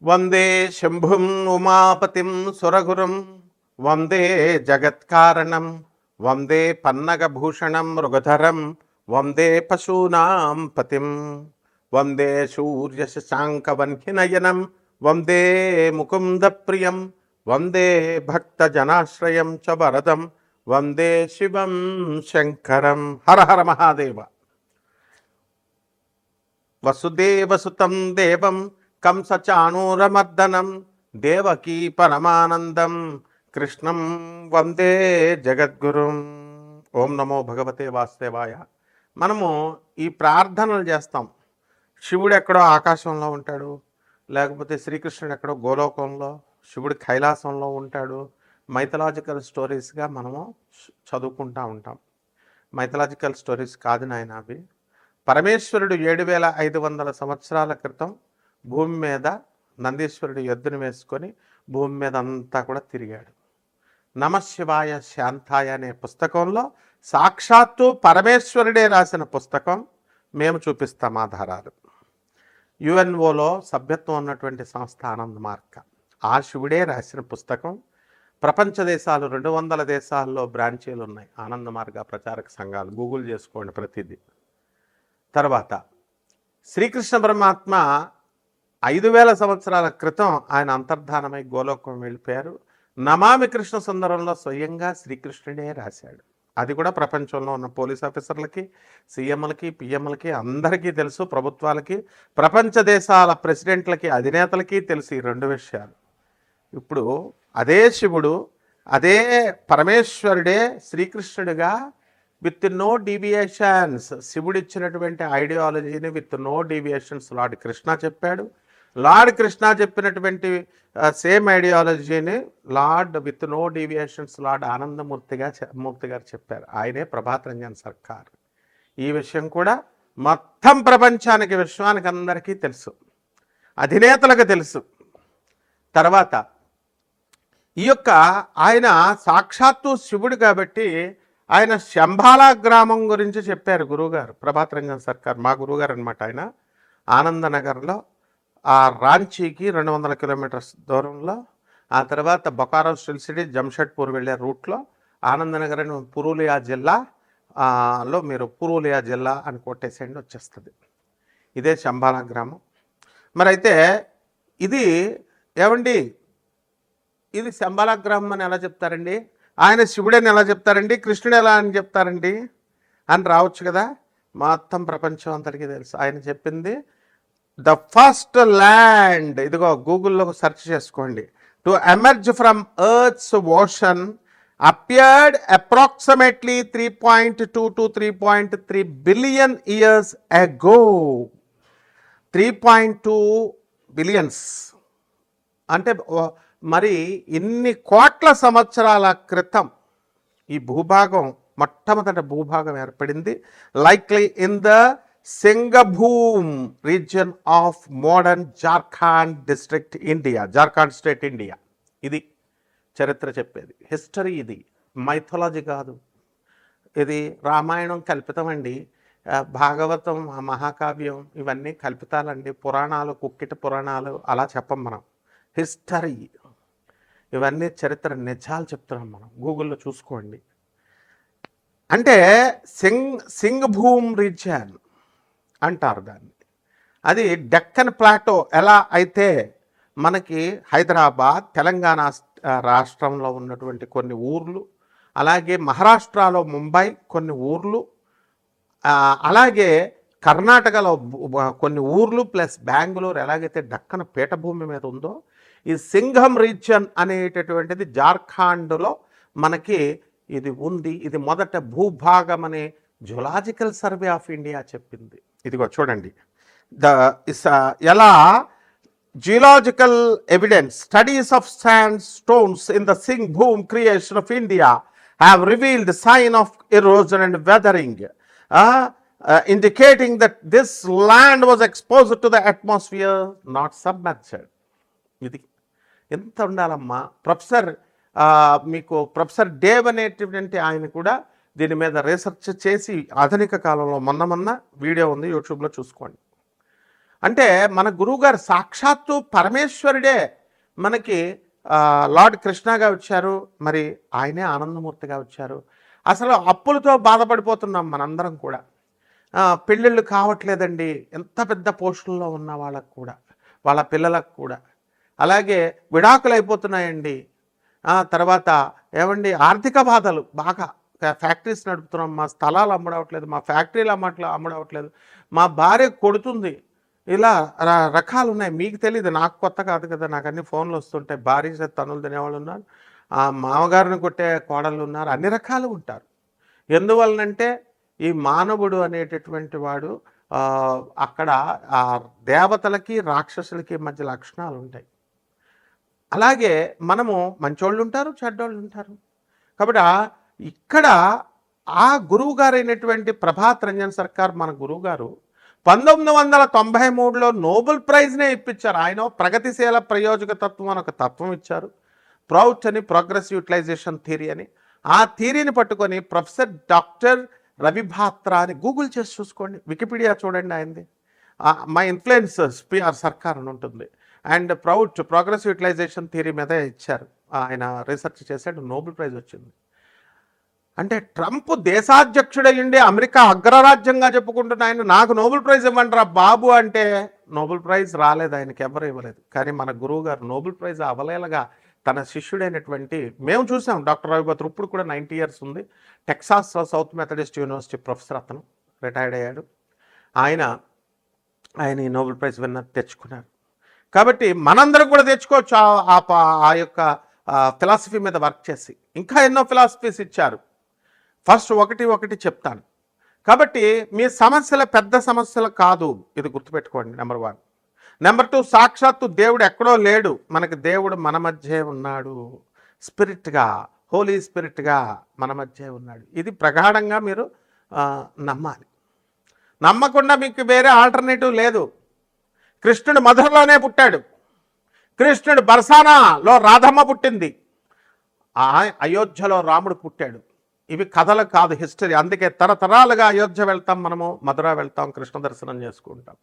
వందే శంభుం ఉమాపతిం సురగురుం వందే జగత్కారణం వందే పన్నగభూషణం మృగధరం వందే పశూనాం పతిం వందే సూర్యశశాంకవన్హినయనం వందే ముకుందప్రియం వందే భక్తజనాశ్రయం చ వరదం వందే శివం శంకరం. హర హర మహాదేవ. వసుదేవసుతం దేవం కంసచాణూరమర్దనం దేవకీ పరమానందం కృష్ణం వందే జగద్గురుం. ఓం నమో భగవతే వాసుదేవాయ. మనము ఈ ప్రార్థనలు చేస్తాం. శివుడు ఎక్కడో ఆకాశంలో ఉంటాడు, లేకపోతే శ్రీకృష్ణుడు ఎక్కడో గోలోకంలో, శివుడు కైలాసంలో ఉంటాడు. మైథలాజికల్ స్టోరీస్గా మనము చదువుకుంటూ ఉంటాం. మైథలాజికల్ స్టోరీస్ కాదు నాయన అవి. పరమేశ్వరుడు 7500 సంవత్సరాల క్రితం భూమి మీద నందీశ్వరుడు ఎద్దును వేసుకొని భూమి మీద అంతా కూడా తిరిగాడు. నమశివాయ శాంతాయ అనే పుస్తకంలో సాక్షాత్తు పరమేశ్వరుడే రాసిన పుస్తకం. మేము చూపిస్తాం ఆధారాలు. యుఎన్ఓలో సభ్యత్వం ఉన్నటువంటి సంస్థ ఆనంద్ మార్గ. ఆ శివుడే రాసిన పుస్తకం. ప్రపంచ దేశాలు 200 దేశాల్లో బ్రాంచీలు ఉన్నాయి ఆనంద మార్గ ప్రచారక సంఘాలు. గూగుల్ చేసుకోండి ప్రతిదీ. తర్వాత శ్రీకృష్ణ పరమాత్మ 5000 సంవత్సరాల క్రితం ఆయన అంతర్ధానమై గోలోకం వెళ్ళిపోయారు. నమామి కృష్ణ సుందరంలో స్వయంగా శ్రీకృష్ణుడే రాశాడు. అది కూడా ప్రపంచంలో ఉన్న పోలీస్ ఆఫీసర్లకి, సీఎంలకి, పిఎంలకి అందరికీ తెలుసు. ప్రభుత్వాలకి, ప్రపంచ దేశాల ప్రెసిడెంట్లకి, అధినేతలకి తెలుసు ఈ 2 విషయాలు. ఇప్పుడు అదే శివుడు, అదే పరమేశ్వరుడే శ్రీకృష్ణుడిగా విత్ నో డీవియేషన్స్ శివుడు ఇచ్చినటువంటి ఐడియాలజీని with no deviations lord Krishna చెప్పాడు. లార్డ్ కృష్ణ చెప్పినటువంటి సేమ్ ఐడియాలజీని lord with no deviations lord Anandamurti గారు చెప్పారు. ఆయనే ప్రభాత్ రంజన్ సర్కార్. ఈ విషయం కూడా మొత్తం ప్రపంచానికి, విశ్వానికి అందరికీ తెలుసు, అధినేతలకు తెలుసు. తర్వాత ఈ యొక్క ఆయన సాక్షాత్తు శివుడు కాబట్టి ఆయన శంబాలా గ్రామం గురించి చెప్పారు గురువుగారు. ప్రభాత్ రంజన్ సర్కార్ మా గురువుగారు అనమాట. ఆయన ఆనందనగర్లో ఆ రాంచీకి 200 కిలోమీటర్స్ దూరంలో, ఆ తర్వాత బొకారో స్టిల్ సిటీ జంషెడ్పూర్ వెళ్ళే రూట్లో ఆనందనగర్ అని పురూలియా జిల్లాలో మీరు పురూలియా జిల్లా అని కొట్టేసేయండి వచ్చేస్తుంది. ఇదే శంబాలా గ్రామం. మరి అయితే ఇది ఏమండి, ఇది శంబాలా గ్రామం అని ఎలా చెప్తారండి? ఆయన శివుడని ఎలా చెప్తారండి? కృష్ణుడు ఎలా అని చెప్తారండి అని రావచ్చు కదా. మొత్తం ప్రపంచం అంతటికీ తెలుసు. ఆయన చెప్పింది ద ఫస్ట్ ల్యాండ్, ఇదిగో గూగుల్లో సెర్చ్ చేసుకోండి, to emerge from Earth's ocean appeared approximately 3.2 to 3.3 billion years ago. 3.2 billions అంటే మరి ఇన్ని కోట్ల సంవత్సరాల క్రితం ఈ భూభాగం, మొట్టమొదటి భూభాగం ఏర్పడింది likely in the Singhbhum region of modern Jharkhand district India, Jharkhand state India. ఇది చరిత్ర చెప్పేది, హిస్టరీ. ఇది మైథాలజీ కాదు. ఇది రామాయణం కల్పితం అండి, భాగవతం, మహాకావ్యం ఇవన్నీ కల్పితాలండి, పురాణాలు, కుక్కిట పురాణాలు అలా చెప్పం మనం. హిస్టరీ ఇవన్నీ చరిత్ర నిజాలు చెప్తున్నాం మనం. గూగుల్లో చూసుకోండి. అంటే సింగభూమ్ రీజియన్ అంటారు దాన్ని. అది డెక్కన్ ప్లాటో. ఎలా అయితే మనకి హైదరాబాద్, తెలంగాణ రాష్ట్రంలో ఉన్నటువంటి కొన్ని ఊర్లు, అలాగే మహారాష్ట్రలో ముంబై కొన్ని ఊర్లు, అలాగే కర్ణాటకలో కొన్ని ఊర్లు ప్లస్ బెంగళూరు ఎలాగైతే డక్కన పీఠభూమి మీద ఉందో, ఈ సింఘం రీజియన్ అనేటటువంటిది జార్ఖండ్లో మనకి ఇది ఉంది. ఇది మొదట భూభాగం అని జులాజికల్ సర్వే ఆఫ్ ఇండియా చెప్పింది. ఇదిగో చూడండి, ఎలా geological evidence studies of sandstones in the Singhbhum craton of India have revealed sign of erosion and weathering indicating that this land was exposed to the atmosphere, not submerged. ఇది ఎంత ఉండాలమ్మా. మీకు professor Dave అనేటువంటి ఆయన కూడా దీని మీద research చేసి ఆధునిక కాలంలో మొన్న వీడియో ఉంది, యూట్యూబ్లో చూసుకోండి. అంటే మన గురువుగారు సాక్షాత్తు పరమేశ్వరుడే మనకి లార్డ్ కృష్ణగా వచ్చారు, మరి ఆయనే ఆనందమూర్తిగా వచ్చారు. అసలు అప్పులతో బాధపడిపోతున్నాం మనందరం కూడా. పెళ్ళిళ్ళు కావట్లేదండి ఎంత పెద్ద పోస్టుల్లో ఉన్న వాళ్ళకు కూడా, వాళ్ళ పిల్లలకు కూడా. అలాగే విడాకులు అయిపోతున్నాయండి. తర్వాత ఏమండి ఆర్థిక బాధలు బాగా. ఫ్యాక్టరీస్ నడుపుతున్నాం, మా స్థలాలు అమ్ముడవట్లేదు, మా ఫ్యాక్టరీలు అమ్ముడవట్లేదు, మా భార్య కొడుతుంది. ఇలా రకాలు ఉన్నాయి. మీకు తెలియదు, నాకు కొత్త కాదు కదా, నాకు అన్ని ఫోన్లు వస్తుంటాయి. భార్య చేత తన్నులు తినేవాళ్ళు ఉన్నారు, మామగారిని కొట్టే కోడళ్ళు ఉన్నారు, అన్ని రకాలు ఉంటారు. ఎందువలనంటే ఈ మానవుడు అనేటటువంటి వాడు అక్కడ ఆ దేవతలకి రాక్షసులకి మధ్య లక్షణాలు ఉంటాయి. అలాగే మనము మంచోళ్ళు ఉంటారు, చెడ్డోళ్ళు ఉంటారు. కాబట్టి ఇక్కడ ఆ గురువు గారైనటువంటి ప్రభాత్ రంజన్ సర్కార్ మన గురువు గారు 1993లో నోబెల్ ప్రైజ్నే ఇప్పించారు. ఆయన ప్రగతిశీల ప్రయోజక తత్వం అని ఒక తత్వం ఇచ్చారు. ప్రౌచ్ అని, ప్రోగ్రెస్ యూటిలైజేషన్ థియరీ అని. ఆ థియరీని పట్టుకొని ప్రొఫెసర్ డాక్టర్ రవి భాత్రా అని గూగుల్ చేసి చూసుకోండి, వికీపీడియా చూడండి ఆయనది. మై ఇన్ఫ్లుయెన్స్ పిఆర్ సర్కార్ అని ఉంటుంది. అండ్ ప్రౌచ్ ప్రోగ్రెస్ యూటిలైజేషన్ థియరీ మీద ఇచ్చారు. ఆయన రీసెర్చ్ చేశాడు, నోబెల్ ప్రైజ్ వచ్చింది. అంటే ట్రంప్ దేశాధ్యక్షుడయ్యండి, అమెరికా అగ్రరాజ్యంగా చెప్పుకుంటున్న ఆయన నాకు నోబెల్ ప్రైజ్ ఇవ్వండి రా బాబు అంటే నోబెల్ ప్రైజ్ రాలేదు, ఆయనకి ఎవరు ఇవ్వలేదు. కానీ మన గురువు గారు నోబెల్ ప్రైజ్ అవలేలగా తన శిష్యుడైనటువంటి, మేము చూసాం డాక్టర్ రవి భాత్రా, ఇప్పుడు కూడా 90 years ఉంది. Texas south Methodist university professor, అతను రిటైర్డ్ అయ్యాడు. ఆయన ఈ నోబెల్ ప్రైజ్ విన్నర్ తెచ్చుకున్నారు. కాబట్టి మనందరం కూడా తెచ్చుకోవచ్చు ఆ యొక్క ఫిలాసఫీ మీద వర్క్ చేసి. ఇంకా ఎన్నో ఫిలాసఫీస్ ఇచ్చారు. ఫస్ట్ ఒకటి చెప్తాను. కాబట్టి మీ సమస్యల పెద్ద సమస్యలు కాదు, ఇది గుర్తుపెట్టుకోండి. నెంబర్ 1. నెంబర్ 2, సాక్షాత్తు దేవుడు ఎక్కడో లేడు, మనకి దేవుడు మన మధ్య ఉన్నాడు. స్పిరిట్గా, హోలీ స్పిరిట్గా మన మధ్య ఉన్నాడు. ఇది ప్రగాఢంగా మీరు నమ్మాలి. నమ్మకుండా మీకు వేరే ఆల్టర్నేటివ్ లేదు. కృష్ణుడు మధురలోనే పుట్టాడు, కృష్ణుడు బర్సానాలో రాధమ్మ పుట్టింది, అయోధ్యలో రాముడు పుట్టాడు. ఇవి కథలు కాదు, హిస్టరీ. అందుకే తరతరాలుగా అయోధ్య వెళ్తాం, మనము మధుర వెళ్తాం, కృష్ణ దర్శనం చేసుకుంటాం.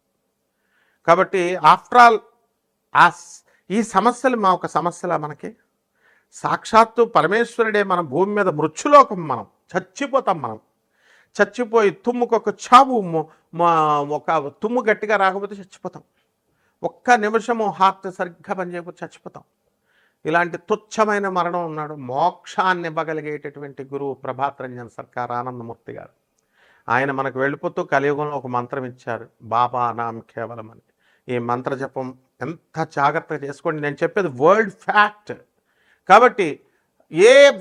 కాబట్టి ఆఫ్టర్ ఆల్ ఈ సమస్యలు మా ఒక సమస్యలా మనకి? సాక్షాత్తు పరమేశ్వరుడే మన భూమి మీద మృత్యులోకం, మనం చచ్చిపోతాం. మనం చచ్చిపోయి తుమ్ముకొక చావు, ఒక తుమ్ము గట్టిగా రాకపోతే చచ్చిపోతాం. ఒక్క నిమిషము హార్ట్ సరిగ్గా పనిచేయకపోతే చచ్చిపోతాం. ఇలాంటి తుచ్చమైన మరణం ఉన్నాడు. మోక్షాన్ని ఇవ్వగలిగేటటువంటి గురువు ప్రభాత్ రంజన్ సర్కార్ ఆనందమూర్తి గారు. ఆయన మనకు వెళ్ళిపోతూ కలియుగంలో ఒక మంత్రం ఇచ్చారు, బాబా నామ్ కేవలం అని. ఈ మంత్ర జపం ఎంత జాగ్రత్తగా చేసుకోండి. నేను చెప్పేది వరల్డ్ ఫ్యాక్ట్. కాబట్టి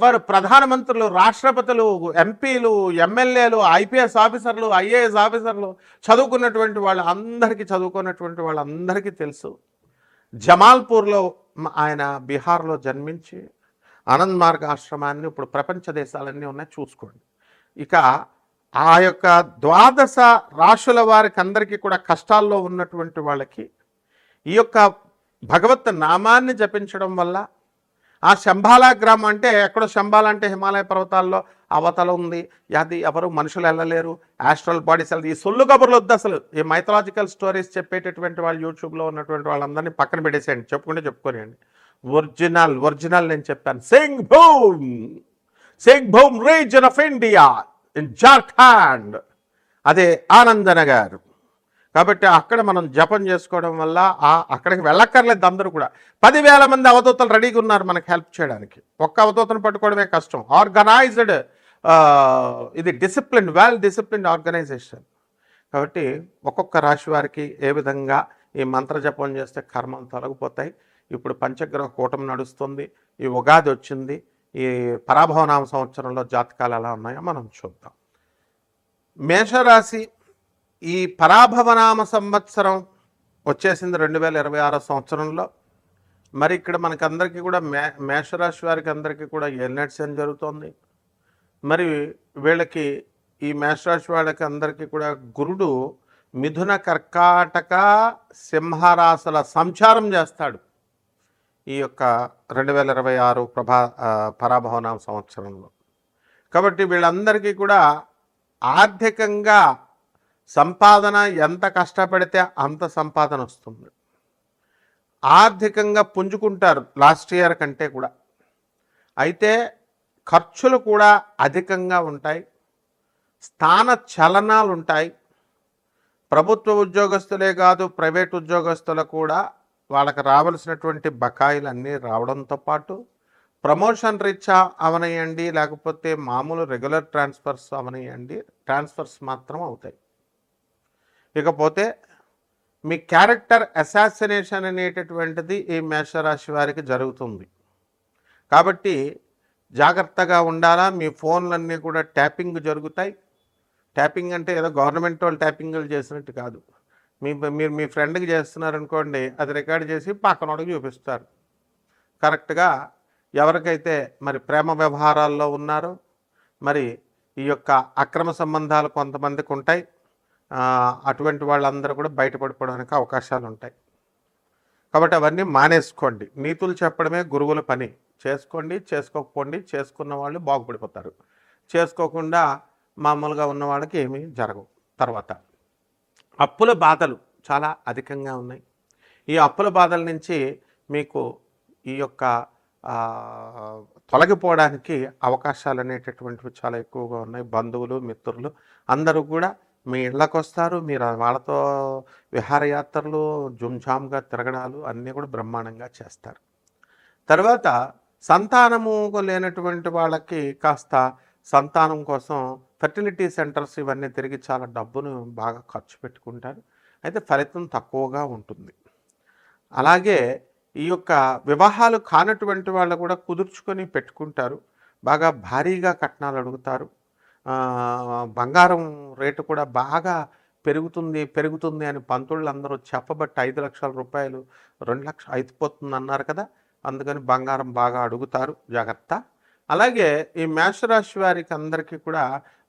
వారు ప్రధానమంత్రులు, రాష్ట్రపతులు, ఎంపీలు, ఎమ్మెల్యేలు, ఐపీఎస్ ఆఫీసర్లు, ఐఏఎస్ ఆఫీసర్లు, చదువుకున్నటువంటి వాళ్ళందరికీ తెలుసు. జమాల్పూర్లో ఆయన బీహార్లో జన్మించి ఆనంద్ మార్గ్ ఆశ్రమాన్ని ఇప్పుడు ప్రపంచ దేశాలన్నీ ఉన్నాయి, చూసుకోండి. ఇక ఆ యొక్క 12 రాశుల వారికి అందరికీ కూడా కష్టాల్లో ఉన్నటువంటి వాళ్ళకి ఈ యొక్క భగవత్ నామాన్ని జపించడం వల్ల, ఆ శంబాలా గ్రామం అంటే ఎక్కడో, శంబాలా అంటే హిమాలయ పర్వతాల్లో అవతల ఉంది, అది ఎవరు మనుషులు వెళ్ళలేరు, ఆస్ట్రల్ బాడీస్ వెళ్ళదు. ఈ సొల్లు కబుర్లు వద్దు అసలు. ఈ మైథలాజికల్ స్టోరీస్ చెప్పేటటువంటి వాళ్ళు యూట్యూబ్లో ఉన్నటువంటి వాళ్ళందరినీ పక్కన పెట్టేసేయండి, చెప్పుకోనియండి. ఒరిజినల్ నేను చెప్పాను. Singh boom reason of India in Jharkhand, అదే ఆనందనగర్. కాబట్టి అక్కడ మనం జపం చేసుకోవడం వల్ల అక్కడికి వెళ్ళక్కర్లేదు. అందరూ కూడా 10,000 మంది అవధూతలు రెడీగా ఉన్నారు మనకు హెల్ప్ చేయడానికి. ఒక్క అవధూతను పట్టుకోవడమే కష్టం. ఆర్గనైజ్డ్, ఇది డిసిప్లిన్, వెల్ డిసిప్లిన్డ్ ఆర్గనైజేషన్. కాబట్టి ఒక్కొక్క రాశి వారికి ఏ విధంగా ఈ మంత్ర జపం చేస్తే కర్మలు తొలగిపోతాయి. ఇప్పుడు పంచగ్రహ కూటమి నడుస్తుంది, ఈ ఉగాది వచ్చింది, ఈ పరాభవనామ సంవత్సరంలో జాతకాలు ఎలా ఉన్నాయో మనం చూద్దాం. మేషరాశి, ఈ పరాభవనామ సంవత్సరం వచ్చేసింది 2026 సంవత్సరంలో. మరి ఇక్కడ మనకందరికీ కూడా మేషరాశి వారికి అందరికీ కూడా ఎన్నెట్సన్ జరుగుతోంది. మరి వీళ్ళకి, ఈ మేషరాశి వాళ్ళకి అందరికీ కూడా గురుడు మిథున, కర్కాటక, సింహరాశుల సంచారం చేస్తాడు ఈ యొక్క 2026 పరాభవనామ సంవత్సరంలో. కాబట్టి వీళ్ళందరికీ కూడా ఆర్థికంగా సంపాదన ఎంత కష్టపడితే అంత సంపాదన వస్తుంది. ఆర్థికంగా పుంజుకుంటారు లాస్ట్ ఇయర్ కంటే కూడా. అయితే ఖర్చులు కూడా అధికంగా ఉంటాయి, స్థాన చలనాలు ఉంటాయి. ప్రభుత్వ ఉద్యోగస్తులే కాదు, ప్రైవేట్ ఉద్యోగస్తులు కూడా వాళ్ళకి రావాల్సినటువంటి బకాయిలు అన్నీ రావడంతో పాటు ప్రమోషన్ రీత్యా అవనియండి, లేకపోతే మామూలు రెగ్యులర్ ట్రాన్స్ఫర్స్ అవనియండి, ట్రాన్స్ఫర్స్ మాత్రం అవుతాయి. ఇకపోతే మీ క్యారెక్టర్ అసాసినేషన్ అనేటటువంటిది ఈ మేషరాశి వారికి జరుగుతుంది. కాబట్టి జాగ్రత్తగా ఉండాలా. మీ ఫోన్లన్నీ కూడా ట్యాపింగ్ జరుగుతాయి. ట్యాపింగ్ అంటే ఏదో గవర్నమెంట్ వాళ్ళు ట్యాపింగ్లు చేసినట్టు కాదు. మీరు మీ ఫ్రెండ్కి చేస్తున్నారనుకోండి, అది రికార్డ్ చేసి పక్కనోడికి చూపిస్తారు. కరెక్ట్గా ఎవరికైతే మరి ప్రేమ వ్యవహారాల్లో ఉన్నారో, మరి ఈ యొక్క అక్రమ సంబంధాలు కొంతమందికి ఉంటాయి, అటువంటి వాళ్ళందరూ కూడా బయటపడిపోవడానికి అవకాశాలు ఉంటాయి. కాబట్టి అవన్నీ మానేసుకోండి. నీతులు చెప్పడమే గురువుల పని. చేసుకోండి, చేసుకోకపోండి. చేసుకున్న వాళ్ళు బాగుపడిపోతారు, చేసుకోకుండా మామూలుగా ఉన్న వాళ్ళకి ఏమీ జరగవు. తర్వాత అప్పుల బాధలు చాలా అధికంగా ఉన్నాయి. ఈ అప్పుల బాధల నుంచి మీకు ఈ యొక్క తొలగిపోవడానికి అవకాశాలు అనేటటువంటివి చాలా ఎక్కువగా ఉన్నాయి. బంధువులు, మిత్రులు అందరూ కూడా మీ ఇళ్ళకు వస్తారు. మీరు వాళ్ళతో విహారయాత్రలు, జుంజామ్గా తిరగడాలు అన్నీ కూడా బ్రహ్మాండంగా చేస్తారు. తర్వాత సంతానము లేనటువంటి వాళ్ళకి కాస్త సంతానం కోసం ఫెర్టిలిటీ సెంటర్స్ ఇవన్నీ తిరిగి చాలా డబ్బును బాగా ఖర్చు పెట్టుకుంటారు. అయితే ఫలితం తక్కువగా ఉంటుంది. అలాగే ఈ యొక్క వివాహాలు కానటువంటి వాళ్ళు కూడా కుదుర్చుకొని పెట్టుకుంటారు. బాగా భారీగా కట్నాలు అడుగుతారు. బంగారం రేటు కూడా బాగా పెరుగుతుంది అని పంతుళ్ళు అందరూ చెప్పబట్టి 5 లక్షల రూపాయలు 2 లక్షలు అయిపోతుంది అన్నారు కదా. అందుకని బంగారం బాగా అడుగుతారు, జాగ్రత్త. అలాగే ఈ మేషరాశి వారికి అందరికీ కూడా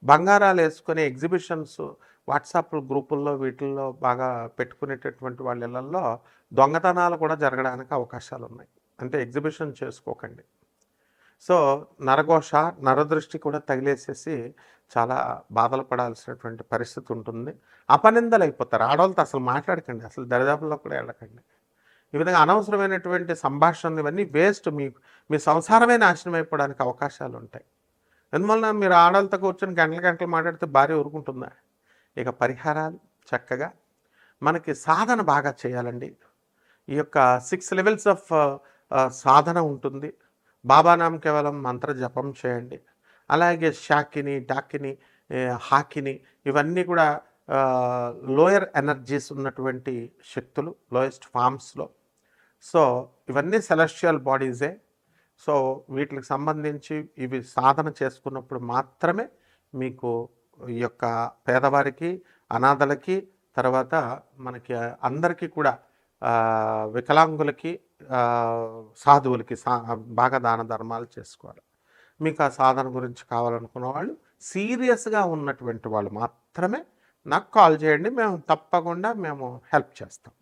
బంగారాలు వేసుకునే ఎగ్జిబిషన్స్ వాట్సాప్ గ్రూపుల్లో వీటిల్లో బాగా పెట్టుకునేటటువంటి వాళ్ళ ఇళ్లలో దొంగతనాలు కూడా జరగడానికి అవకాశాలు ఉన్నాయి. అంటే ఎగ్జిబిషన్ చేసుకోకండి. సో నరఘోష, నరదృష్టి కూడా తగిలేసేసి చాలా బాధలు పడాల్సినటువంటి పరిస్థితి ఉంటుంది. అపనిందలు అయిపోతారు. ఆడవాళ్ళతో అసలు మాట్లాడకండి, అసలు దరిదాపుల్లో కూడా వెళ్ళకండి. ఈ విధంగా అనవసరమైనటువంటి సంభాషణలు ఇవన్నీ వేస్ట్. మీ సంసారమే నాశనం అయిపోవడానికి అవకాశాలు ఉంటాయి. అందువలన మీరు ఆడవాళ్ళతో కూర్చొని గంటలు గంటలు మాట్లాడితే భార్య ఊరుకుంటుందా? ఇక పరిహారాలు చక్కగా మనకి సాధన బాగా చేయాలండి. ఈ యొక్క 6 లెవెల్స్ ఆఫ్ సాధన ఉంటుంది. బాబానాం కేవలం మంత్ర జపం చేయండి. అలాగే షాకిని, డాకిని, హాకిని ఇవన్నీ కూడా లోయర్ ఎనర్జీస్ ఉన్నటువంటి శక్తులు, లోయెస్ట్ ఫామ్స్లో. సో ఇవన్నీ సెలెస్టియల్ బాడీసే. సో వీటికి సంబంధించి ఇవి సాధన చేసుకున్నప్పుడు మాత్రమే మీకు ఈ యొక్క పేదవారికి, అనాథలకి, తర్వాత మనకి అందరికీ కూడా వికలాంగులకి, సాధువులకి బాగా దాన ధర్మాలు చేసుకోవాలి. మీకు ఆ సాధన గురించి కావాలనుకున్న వాళ్ళు, సీరియస్గా ఉన్నటువంటి వాళ్ళు మాత్రమే నాకు కాల్ చేయండి. మేము తప్పకుండా హెల్ప్ చేస్తాం.